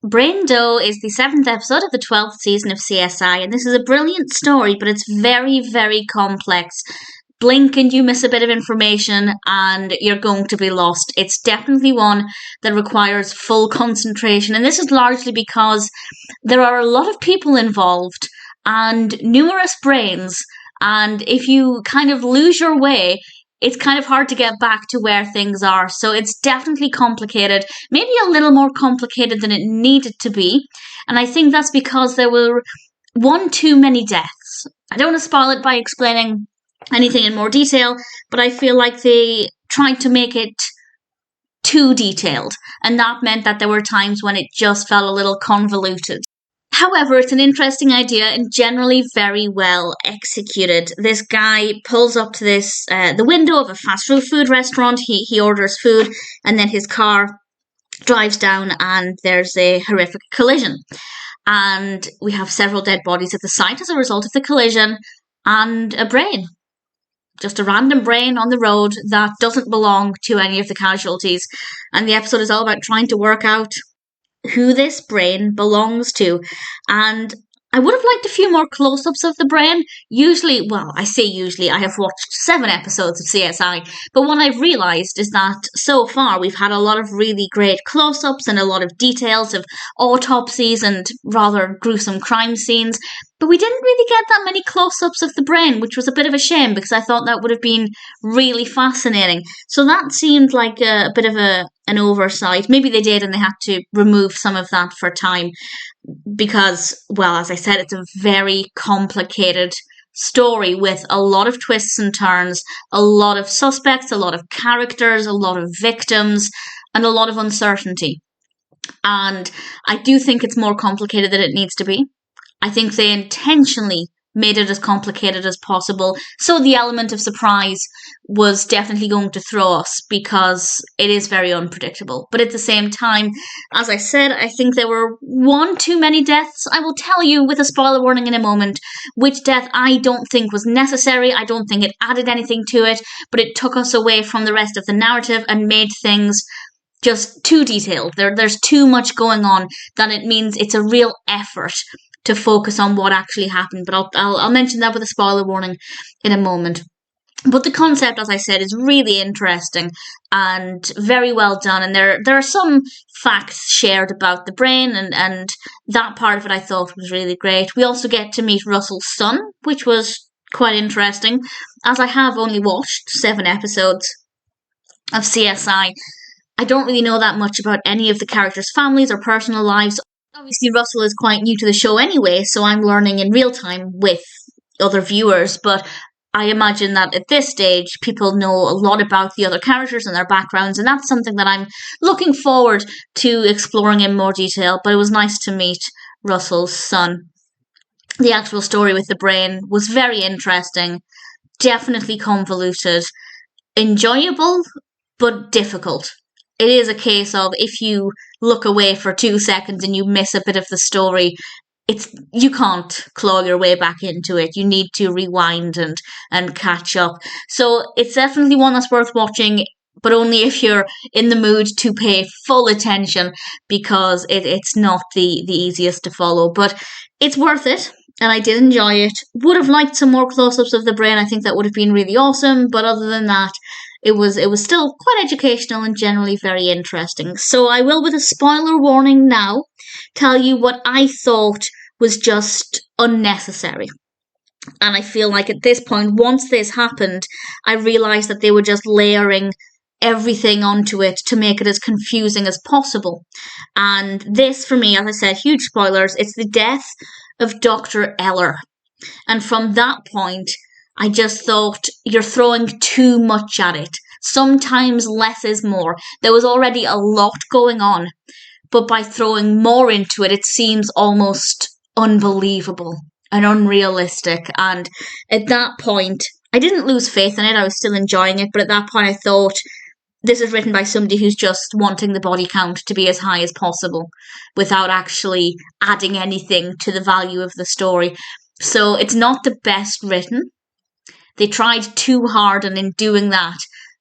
Brain Doe is the 7th episode of the 12th season of CSI, and this is a brilliant story, but it's very, very complex. Blink and you miss a bit of information and you're going to be lost. It's definitely one that requires full concentration, and this is largely because there are a lot of people involved and numerous brains, and if you kind of lose your way, it's kind of hard to get back to where things are. So it's definitely complicated, maybe a little more complicated than it needed to be. And I think that's because there were one too many deaths. I don't want to spoil it by explaining anything in more detail, but I feel like they tried to make it too detailed. And that meant that there were times when it just felt a little convoluted. However, it's an interesting idea and generally very well executed. This guy pulls up to the window of a fast food restaurant. He orders food, and then his car drives down and there's a horrific collision. And we have several dead bodies at the site as a result of the collision, and a brain. Just a random brain on the road that doesn't belong to any of the casualties. And the episode is all about trying to work out who this brain belongs to. And I would have liked a few more close-ups of the brain. Usually, I have watched 7 episodes of CSI, but what I've realised is that so far we've had a lot of really great close-ups and a lot of details of autopsies and rather gruesome crime scenes, but we didn't really get that many close-ups of the brain, which was a bit of a shame because I thought that would have been really fascinating. So that seemed like a bit of an oversight. Maybe they did and they had to remove some of that for time because, well, as I said, it's a very complicated story with a lot of twists and turns, a lot of suspects, a lot of characters, a lot of victims, and a lot of uncertainty. And I do think it's more complicated than it needs to be. I think they intentionally made it as complicated as possible, so the element of surprise was definitely going to throw us because it is very unpredictable. But at the same time, as I said, I think there were one too many deaths. I will tell you with a spoiler warning in a moment which death I don't think was necessary. I don't think it added anything to it, but it took us away from the rest of the narrative and made things just too detailed. There's too much going on that it means it's a real effort to focus on what actually happened, but I'll mention that with a spoiler warning in a moment. But the concept, as I said, is really interesting and very well done, and there are some facts shared about the brain, and that part of it I thought was really great. We also get to meet Russell's son, which was quite interesting, as I have only watched 7 episodes of CSI. I don't really know that much about any of the characters' families or personal lives. Obviously, Russell is quite new to the show anyway, so I'm learning in real time with other viewers, but I imagine that at this stage, people know a lot about the other characters and their backgrounds, and that's something that I'm looking forward to exploring in more detail, but it was nice to meet Russell's son. The actual story with the brain was very interesting, definitely convoluted, enjoyable, but difficult. It is a case of if you look away for 2 seconds and you miss a bit of the story, you can't claw your way back into it. You need to rewind and catch up. So it's definitely one that's worth watching, but only if you're in the mood to pay full attention, because it's not the easiest to follow. But it's worth it, and I did enjoy it. Would have liked some more close-ups of the brain. I think that would have been really awesome, but other than that, it was still quite educational and generally very interesting. So I will, with a spoiler warning now, tell you what I thought was just unnecessary. And I feel like at this point, once this happened, I realised that they were just layering everything onto it to make it as confusing as possible. And this, for me, as I said, huge spoilers, it's the death of Dr. Eller. And from that point, I just thought, you're throwing too much at it. Sometimes less is more. There was already a lot going on, but by throwing more into it, it seems almost unbelievable and unrealistic. And at that point, I didn't lose faith in it. I was still enjoying it, but at that point I thought, this is written by somebody who's just wanting the body count to be as high as possible without actually adding anything to the value of the story. So it's not the best written. They tried too hard, and in doing that,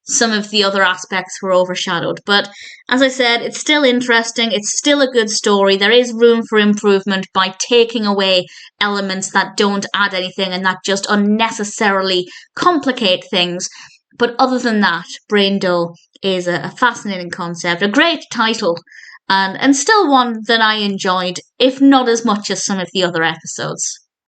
some of the other aspects were overshadowed. But as I said, it's still interesting. It's still a good story. There is room for improvement by taking away elements that don't add anything and that just unnecessarily complicate things. But other than that, Brain Dull is a fascinating concept, a great title, and still one that I enjoyed, if not as much as some of the other episodes.